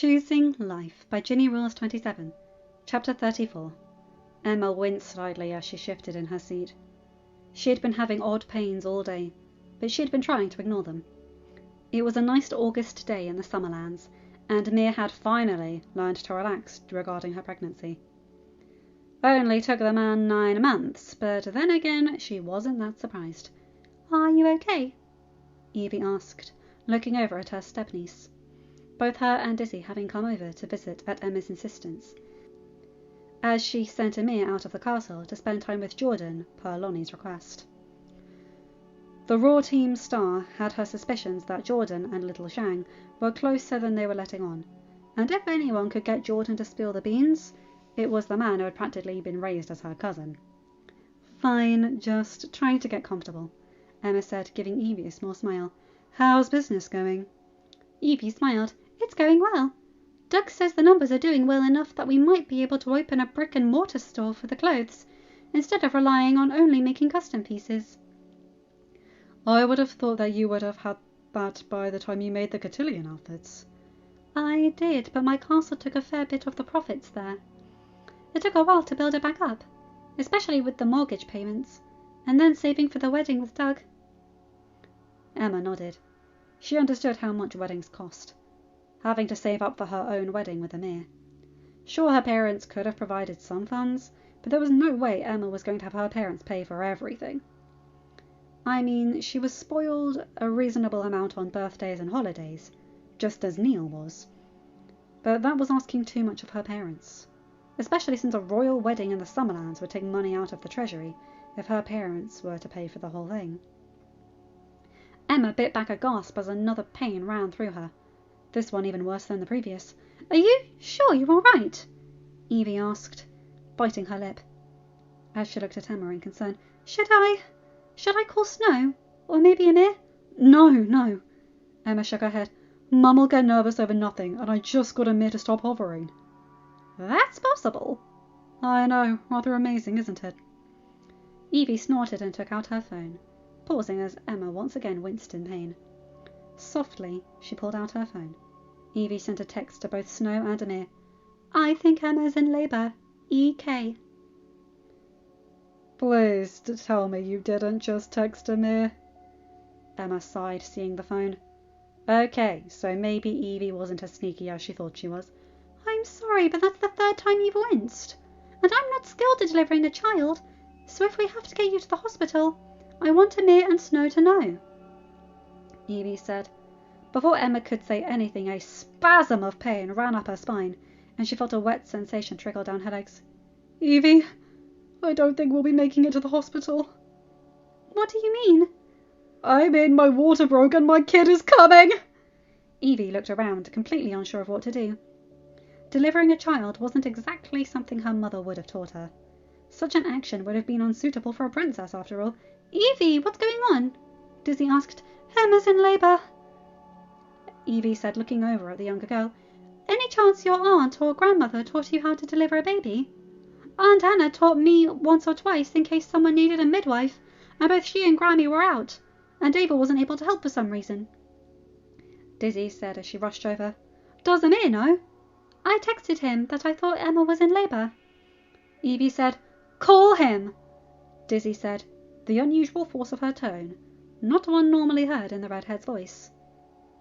Choosing Life by ginnyrules27, Chapter 34. Emma winced slightly as she shifted in her seat. She had been having odd pains all day, but she had been trying to ignore them. It was a nice August day in the Summerlands, and Mia had finally learned to relax regarding her pregnancy. Only took the man 9 months, but then again she wasn't that surprised. "Are you okay?" Evie asked, looking over at her stepniece. Both her and Dizzy having come over to visit at Emma's insistence, as she sent Amir out of the castle to spend time with Jordan per Lonnie's request. The Raw Team star had her suspicions that Jordan and Little Shang were closer than they were letting on, and if anyone could get Jordan to spill the beans, it was the man who had practically been raised as her cousin. "Fine, just trying to get comfortable," Emma said, giving Evie a small smile. "How's business going?" Evie smiled. "It's going well. Doug says the numbers are doing well enough that we might be able to open a brick-and-mortar store for the clothes, instead of relying on only making custom pieces." "I would have thought that you would have had that by the time you made the cotillion outfits." "I did, but my castle took a fair bit of the profits there. It took a while to build it back up, especially with the mortgage payments, and then saving for the wedding with Doug." Emma nodded. She understood how much weddings cost, having to save up for her own wedding with Amir. Sure, her parents could have provided some funds, but there was no way Emma was going to have her parents pay for everything. I mean, she was spoiled a reasonable amount on birthdays and holidays, just as Neil was. But that was asking too much of her parents, especially since a royal wedding in the Summerlands would take money out of the treasury if her parents were to pay for the whole thing. Emma bit back a gasp as another pain ran through her, this one even worse than the previous. "Are you sure you're all right?" Evie asked, biting her lip. As she looked at Emma in concern, Should I call Snow? Or maybe Amir?" No. Emma shook her head. "Mum'll get nervous over nothing, and I just got Amir to stop hovering." "That's possible." "I know, rather amazing, isn't it?" Evie snorted and took out her phone, pausing as Emma once again winced in pain. Softly, she pulled out her phone. Evie sent a text to both Snow and Amir. "I think Emma's in labour. EK." "Please tell me you didn't just text Amir." Emma sighed, seeing the phone. Okay, so maybe Evie wasn't as sneaky as she thought she was. "I'm sorry, but that's the 3rd time you've winced. And I'm not skilled at delivering a child, so if we have to get you to the hospital, I want Amir and Snow to know," Evie said. Before Emma could say anything, a spasm of pain ran up her spine, and she felt a wet sensation trickle down her legs. "Evie, I don't think we'll be making it to the hospital." "What do you mean?" "I mean my water broke and my kid is coming." Evie looked around, completely unsure of what to do. Delivering a child wasn't exactly something her mother would have taught her. Such an action would have been unsuitable for a princess, after all. "Evie, what's going on?" Dizzy asked. "Emma's in labour," Evie said, looking over at the younger girl. "Any chance your aunt or grandmother taught you how to deliver a baby? Aunt Anna taught me once or twice in case someone needed a midwife, and both she and Grammy were out, and Ava wasn't able to help for some reason," Dizzy said as she rushed over. "Does Amir know?" "I texted him that I thought Emma was in labour." Evie said, "Call him," Dizzy said, the unusual force of her tone, not one normally heard in the redhead's voice.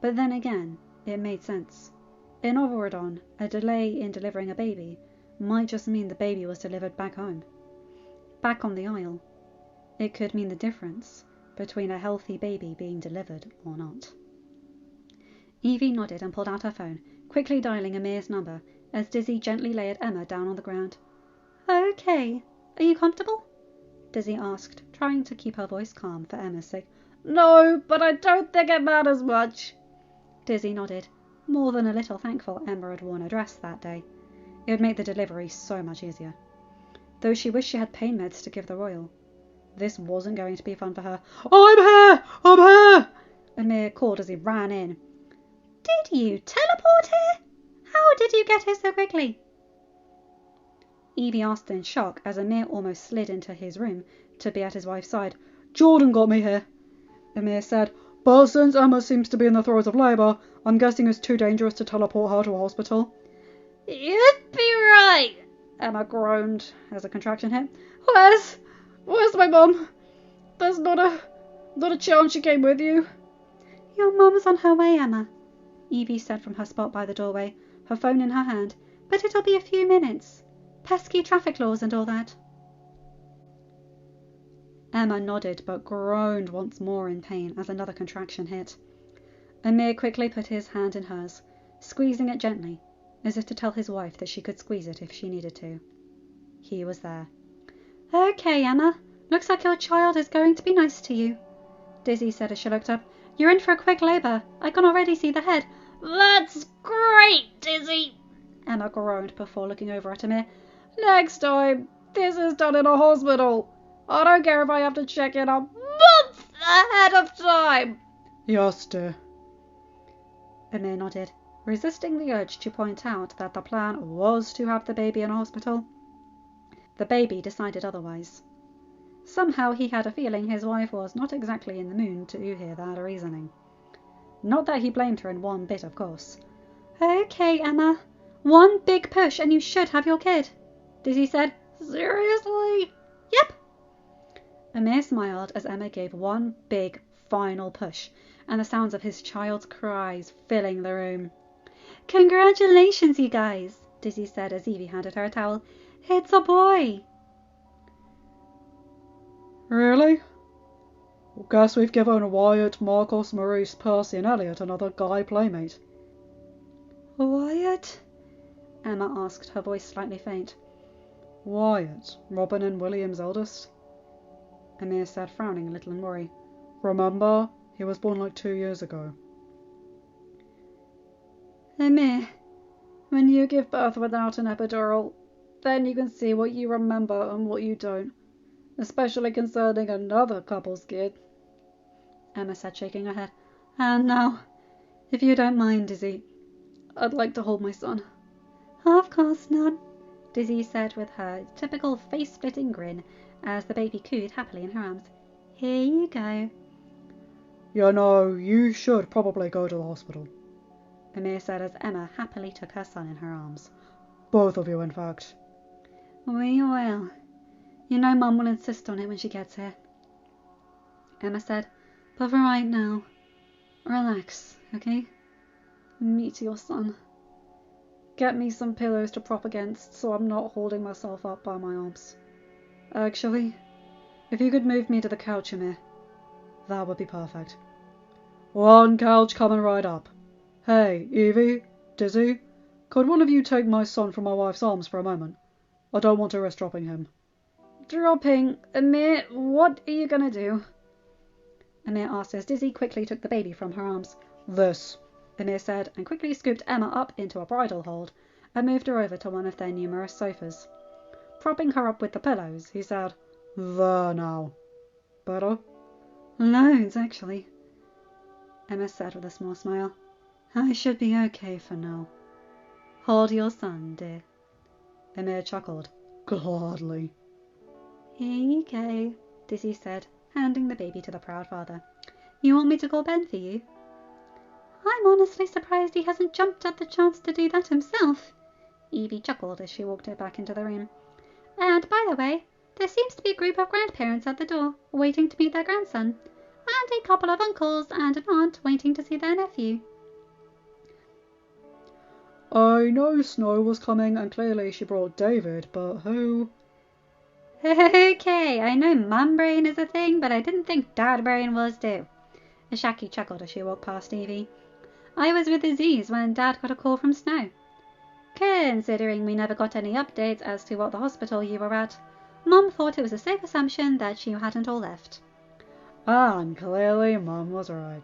But then again, it made sense. In Overidon, a delay in delivering a baby might just mean the baby was delivered back home, back on the Isle. It could mean the difference between a healthy baby being delivered or not. Evie nodded and pulled out her phone, quickly dialing Amir's number as Dizzy gently laid Emma down on the ground. "Okay, are you comfortable?" Dizzy asked, trying to keep her voice calm for Emma's sake. "No, but I don't think it matters much." Dizzy nodded, more than a little thankful Emma had worn a dress that day. It would make the delivery so much easier. Though she wished she had pain meds to give the royal. This wasn't going to be fun for her. I'm here! Amir called as he ran in. "Did you teleport here? How did you get here so quickly?" Evie asked in shock as Amir almost slid into his room to be at his wife's side. "Jordan got me here," Amir said. But since Emma seems to be in the throes of labour, I'm guessing it's too dangerous to teleport her to a hospital. You'd be right, Emma groaned as a contraction hit. Where's my mum? There's not a chance she came with you. Your mum's on her way, Emma, Evie said from her spot by the doorway, her phone in her hand. But it'll be a few minutes. Pesky traffic laws and all that. Emma nodded but groaned once more in pain as another contraction hit. Amir quickly put his hand in hers, squeezing it gently, as if to tell his wife that she could squeeze it if she needed to. He was there. Okay, Emma. Looks like your child is going to be nice to you, Dizzy said as she looked up. You're in for a quick labour. I can already see the head. That's great, Dizzy, Emma groaned before looking over at Amir. Next time, this is done in a hospital. I don't care if I have to check in a month ahead of time. Yes, dear. Amir nodded, resisting the urge to point out that the plan was to have the baby in a hospital. The baby decided otherwise. Somehow he had a feeling his wife was not exactly in the mood to hear that reasoning. Not that he blamed her in one bit, of course. Okay, Emma. One big push and you should have your kid, Dizzy said. Seriously? Yep. Amir smiled as Emma gave one big final push, and the sounds of his child's cries filling the room. Congratulations, you guys, Dizzy said as Evie handed her a towel. It's a boy. Really? Well, guess we've given Wyatt, Marcos, Maurice, Percy and Elliot another guy playmate. Wyatt? Emma asked, her voice slightly faint. Wyatt, Robin and William's eldest. Amir said, frowning a little in worry. Remember? He was born like 2 years ago. Amir, when you give birth without an epidural, then you can see what you remember and what you don't. Especially concerning another couple's kid, Emma said, shaking her head. And now, if you don't mind, Dizzy, I'd like to hold my son. Of course not, Dizzy said with her typical face-splitting grin as the baby cooed happily in her arms. Here you go. You know, you should probably go to the hospital, Amir said as Emma happily took her son in her arms. Both of you, in fact. We will. You know Mum will insist on it when she gets here, Emma said. But for right now, relax, okay? Meet your son. Get me some pillows to prop against so I'm not holding myself up by my arms. Actually, if you could move me to the couch, Amir, that would be perfect. One couch coming right up. Hey, Evie, Dizzy, could one of you take my son from my wife's arms for a moment? I don't want to risk dropping him. Dropping? Amir, what are you gonna do? Amir asked as Dizzy quickly took the baby from her arms. This, Amir said, and quickly scooped Emma up into a bridle hold and moved her over to one of their numerous sofas. Propping her up with the pillows, he said, There now. Better? Loads, actually, Emma said with a small smile. I should be okay for now. Hold your son, dear. Amir chuckled. Gladly. Here you go, Dizzy said, handing the baby to the proud father. You want me to call Ben for you? I'm honestly surprised he hasn't jumped at the chance to do that himself, Evie chuckled as she walked back into the room. And by the way, there seems to be a group of grandparents at the door, waiting to meet their grandson, and a couple of uncles and an aunt waiting to see their nephew. I know Snow was coming and clearly she brought David, but who? Okay, I know Mum Brain is a thing, but I didn't think Dad Brain was too. Shaki chuckled as she walked past Evie. I was with Aziz when Dad got a call from Snow. Considering we never got any updates as to what the hospital you were at, Mum thought it was a safe assumption that you hadn't all left. And clearly Mum was right,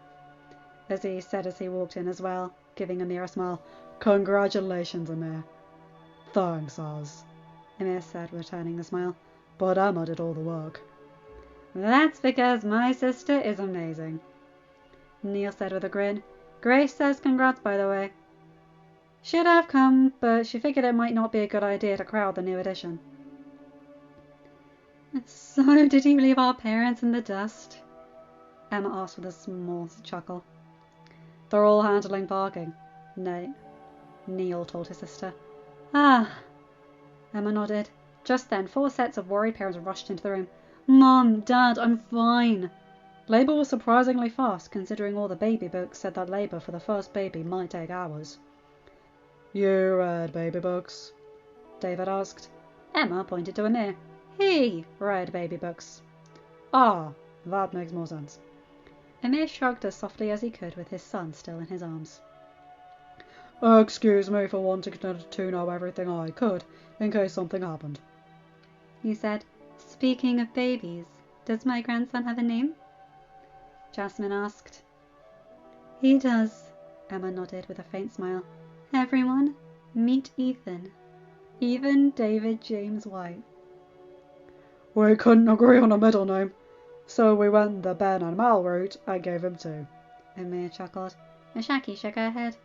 Aziz said as he walked in as well, giving Amir a smile. Congratulations, Amir. Thanks, Oz, Amir said, returning the smile. But Emma did all the work. That's because my sister is amazing, Neil said with a grin. Grace says congrats, by the way. Should have come, but she figured it might not be a good idea to crowd the new addition. So did you leave our parents in the dust? Emma asked with a small chuckle. They're all handling parking, Neil told his sister. Ah, Emma nodded. Just then, 4 sets of worried parents rushed into the room. Mum, Dad, I'm fine. Labour was surprisingly fast, considering all the baby books said that labour for the first baby might take hours. You read baby books? David asked. Emma pointed to Amir. He read baby books. Ah, that makes more sense. Amir shrugged as softly as he could with his son still in his arms. Excuse me for wanting to know everything I could, in case something happened. He said, Speaking of babies, does my grandson have a name? Jasmine asked. He does, Emma nodded with a faint smile. Everyone, meet Ethan. Ethan David James White. We couldn't agree on a middle name, so we went the Ben and Mal route and gave him 2. Amir chuckled. Ashaki shook her head.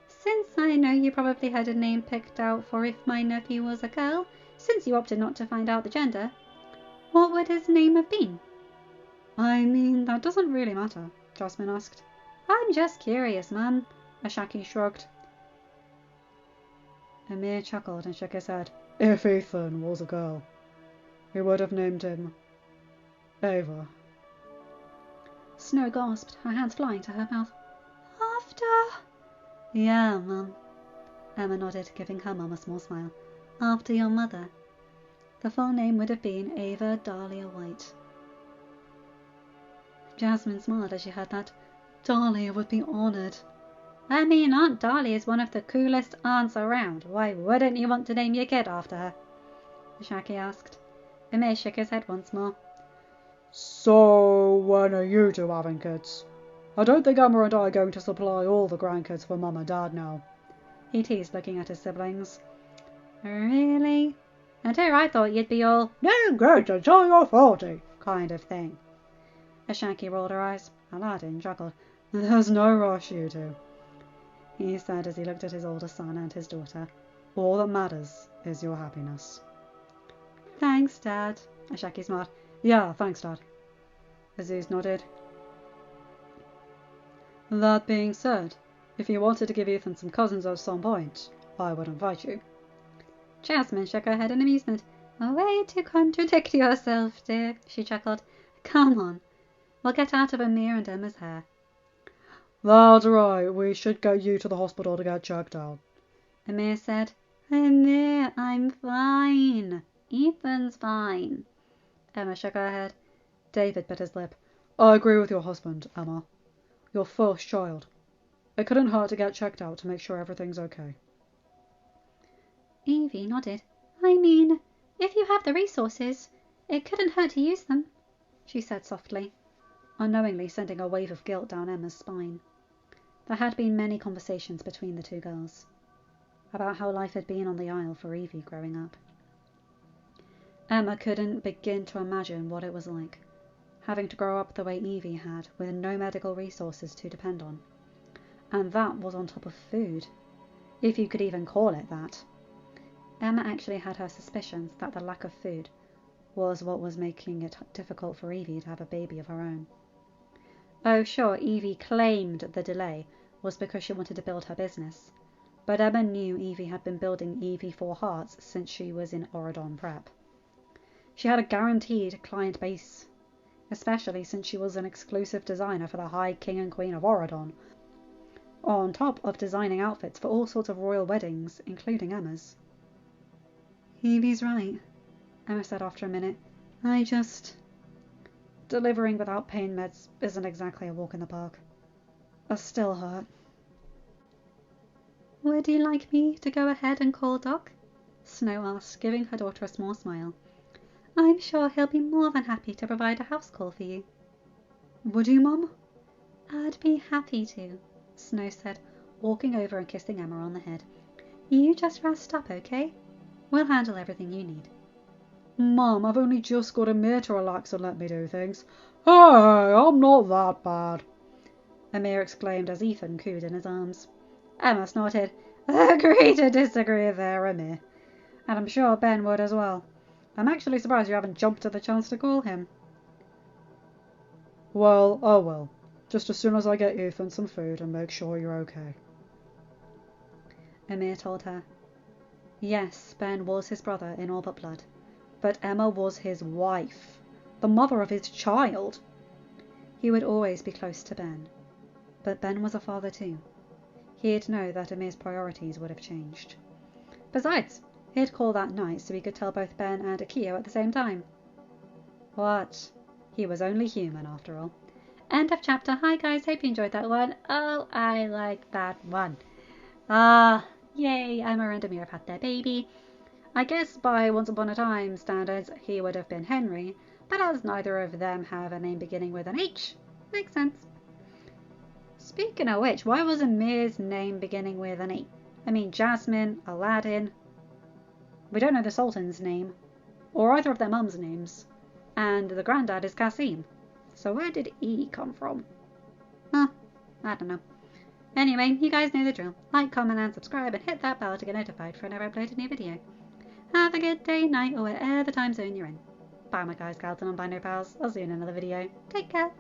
Since I know you probably had a name picked out for if my nephew was a girl, since you opted not to find out the gender, what would his name have been? I mean, that doesn't really matter, Jasmine asked. I'm just curious, Mum, Ashaki shrugged. Amir chuckled and shook his head. If Ethan was a girl, we would have named him Ava. Snow gasped, her hands flying to her mouth. After? Yeah, Mum. Emma nodded, giving her mum a small smile. After your mother. The full name would have been Ava Dahlia White. Jasmine smiled as she heard that. Dahlia would be honoured. I mean, Aunt Dahlia is one of the coolest aunts around. Why wouldn't you want to name your kid after her? Shaki asked. Amir shook his head once more. So, when are you 2 having kids? I don't think Emma and I are going to supply all the grandkids for Mum and Dad now. He teased, looking at his siblings. Really? And here I thought you'd be all, no good until you're 40, kind of thing. Ashaki rolled her eyes. Aladdin chuckled. There's no rush, you 2. He said as he looked at his older son and his daughter. All that matters is your happiness. Thanks, Dad. Ashaki smiled. Yeah, thanks, Dad. Aziz nodded. That being said, if you wanted to give Ethan some cousins at some point, I would invite you. Jasmine shook her head in amusement. A way to contradict yourself, dear, she chuckled. Come on, we'll get out of Amir and Emma's hair. That's right, we should get you to the hospital to get checked out. Amir said. Amir, I'm fine. Ethan's fine. Emma shook her head. David bit his lip. I agree with your husband, Emma. Your first child. It couldn't hurt to get checked out to make sure everything's okay. Evie nodded. I mean, if you have the resources, it couldn't hurt to use them, she said softly, unknowingly sending a wave of guilt down Emma's spine. There had been many conversations between the 2 girls about how life had been on the Isle for Evie growing up. Emma couldn't begin to imagine what it was like, having to grow up the way Evie had, with no medical resources to depend on. And that was on top of food, if you could even call it that. Emma actually had her suspicions that the lack of food was what was making it difficult for Evie to have a baby of her own. Oh, sure, Evie claimed the delay was because she wanted to build her business, but Emma knew Evie had been building Evie 4 Hearts since she was in Oradon Prep. She had a guaranteed client base, especially since she was an exclusive designer for the High King and Queen of Oradon, on top of designing outfits for all sorts of royal weddings, including Emma's. Evie's right, Emma said after a minute. Delivering without pain meds isn't exactly a walk in the park. I still hurt. Would you like me to go ahead and call Doc? Snow asked, giving her daughter a small smile. I'm sure he'll be more than happy to provide a house call for you. Would you, Mum? I'd be happy to, Snow said, walking over and kissing Emma on the head. You just rest up, okay? We'll handle everything you need. Mum, I've only just got Amir to relax and let me do things. Hey, I'm not that bad, Amir exclaimed as Ethan cooed in his arms. Emma snorted. Agree to disagree there, Amir. And I'm sure Ben would as well. I'm actually surprised you haven't jumped at the chance to call him. Well, I will. Just as soon as I get Ethan some food and make sure you're okay. Amir told her. Yes, Ben was his brother in all but blood, but Emma was his wife, the mother of his child. He would always be close to Ben, but Ben was a father too. He'd know that Amir's priorities would have changed. Besides, he'd call that night so he could tell both Ben and Akio at the same time. What? He was only human after all. End of chapter. Hi guys, hope you enjoyed that one. Oh, I like that one. Yay, Emma and Amir have had their baby. I guess by Once Upon a Time standards, he would have been Henry, but as neither of them have a name beginning with an H, makes sense. Speaking of which, why was Amir's name beginning with an E? I mean, Jasmine, Aladdin. We don't know the Sultan's name, or either of their mums' names, and the granddad is Qasim. So where did E come from? I don't know. Anyway, you guys know the drill. Like, comment and subscribe and hit that bell to get notified for whenever I upload a new video. Have a good day, night, or whatever time zone you're in. Bye my guys, gals and non-binary pals. I'll see you in another video. Take care.